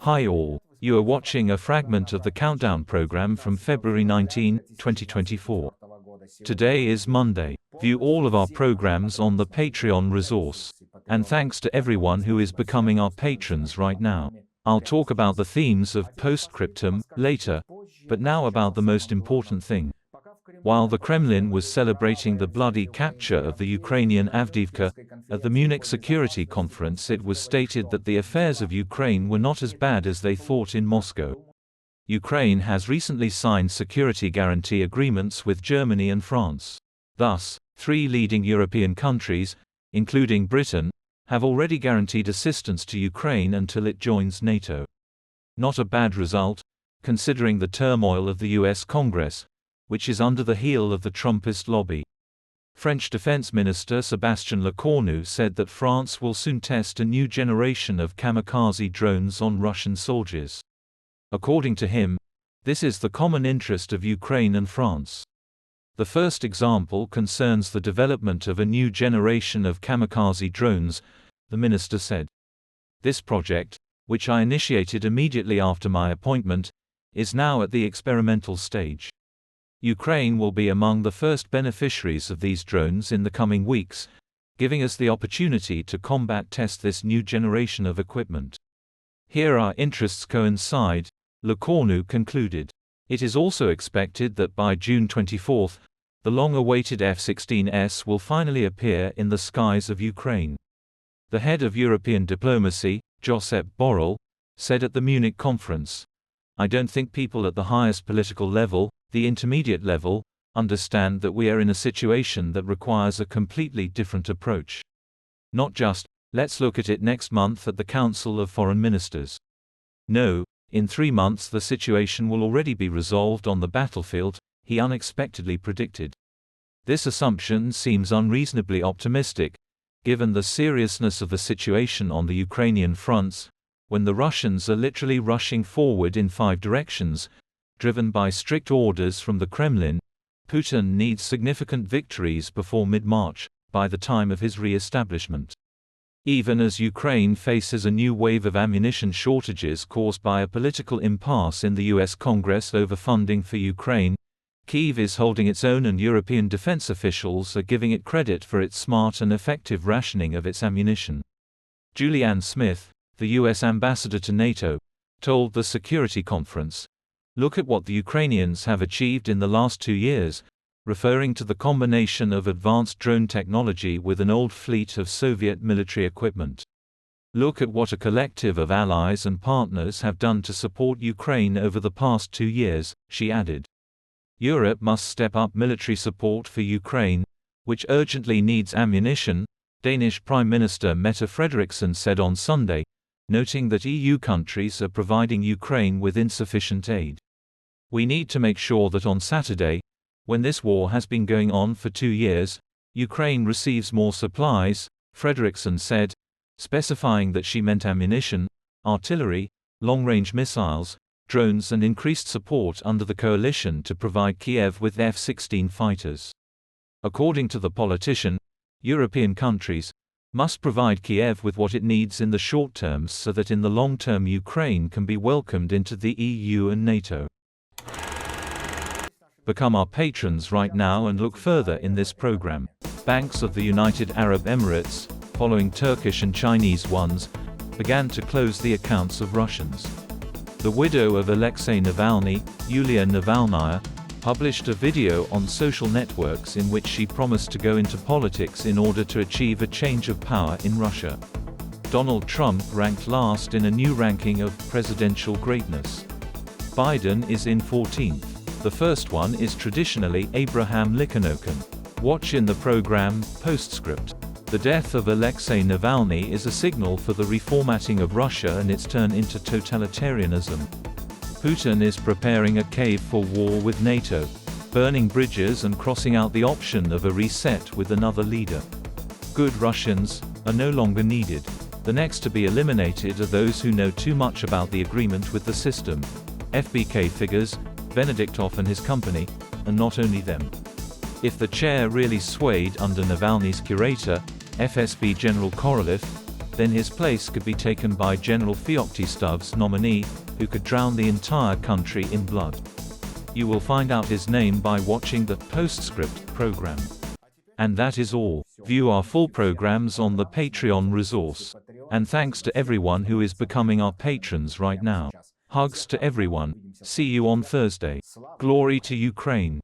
Hi all, you are watching a fragment of the countdown program from February 19, 2024. Today is Monday. View all of our programs on the Patreon resource. And thanks to everyone who is becoming our patrons right now. I'll talk about the themes of Postscriptum later, but now about the most important thing. While the Kremlin was celebrating the bloody capture of the Ukrainian Avdiivka, at the Munich Security Conference it was stated that the affairs of Ukraine were not as bad as they thought in Moscow. Ukraine has recently signed security guarantee agreements with Germany and France. Thus, three leading European countries, including Britain, have already guaranteed assistance to Ukraine until it joins NATO. Not a bad result, considering the turmoil of the US Congress, which is under the heel of the Trumpist lobby. French Defense Minister Sébastien Lecornu said that France will soon test a new generation of kamikaze drones on Russian soldiers. According to him, this is the common interest of Ukraine and France. The first example concerns the development of a new generation of kamikaze drones, the minister said. This project, which I initiated immediately after my appointment, is now at the experimental stage. Ukraine will be among the first beneficiaries of these drones in the coming weeks, giving us the opportunity to combat test this new generation of equipment. Here our interests coincide, Lecornu concluded. It is also expected that by June 24, the long-awaited F-16S will finally appear in the skies of Ukraine. The head of European diplomacy, Josep Borrell, said at the Munich conference, "I don't think people at the highest political level, the intermediate level, understand that we are in a situation that requires a completely different approach. Not just, let's look at it next month at the Council of Foreign Ministers. No, in 3 months the situation will already be resolved on the battlefield," he unexpectedly predicted. This assumption seems unreasonably optimistic, given the seriousness of the situation on the Ukrainian fronts, when the Russians are literally rushing forward in 5 directions, driven by strict orders from the Kremlin. Putin needs significant victories before mid-March, by the time of his re-establishment. Even as Ukraine faces a new wave of ammunition shortages caused by a political impasse in the US Congress over funding for Ukraine, Kyiv is holding its own and European defense officials are giving it credit for its smart and effective rationing of its ammunition. Julianne Smith, the US ambassador to NATO, told the Security Conference, "Look at what the Ukrainians have achieved in the last 2 years," referring to the combination of advanced drone technology with an old fleet of Soviet military equipment. "Look at what a collective of allies and partners have done to support Ukraine over the past 2 years, she added. Europe must step up military support for Ukraine, which urgently needs ammunition, Danish Prime Minister Mette Frederiksen said on Sunday, noting that EU countries are providing Ukraine with insufficient aid. "We need to make sure that on Saturday, when this war has been going on for 2 years, Ukraine receives more supplies," Frederiksen said, specifying that she meant ammunition, artillery, long-range missiles, drones and increased support under the coalition to provide Kiev with F-16 fighters. According to the politician, European countries must provide Kiev with what it needs in the short term so that in the long term Ukraine can be welcomed into the EU and NATO. Become our patrons right now and look further in this program. Banks of the United Arab Emirates, following Turkish and Chinese ones, began to close the accounts of Russians. The widow of Alexei Navalny, Yulia Navalnaya, published a video on social networks in which she promised to go into politics in order to achieve a change of power in Russia. Donald Trump ranked last in a new ranking of presidential greatness. Biden is in 14th. The first one is traditionally Abraham Lincoln. Watch in the program, Postscript. The death of Alexei Navalny is a signal for the reformatting of Russia and its turn into totalitarianism. Putin is preparing a cave for war with NATO, burning bridges and crossing out the option of a reset with another leader. Good Russians are no longer needed. The next to be eliminated are those who know too much about the agreement with the system. FBK figures, Benediktov and his company, and not only them. If the chair really swayed under Navalny's curator, FSB General Korolev, Then his place could be taken by General Feoktistov's nominee, who could drown the entire country in blood. You will find out his name by watching the postscript program. And that is all. View our full programs on the Patreon resource. And thanks to everyone who is becoming our patrons right now. Hugs to everyone. See you on Thursday. Glory to Ukraine.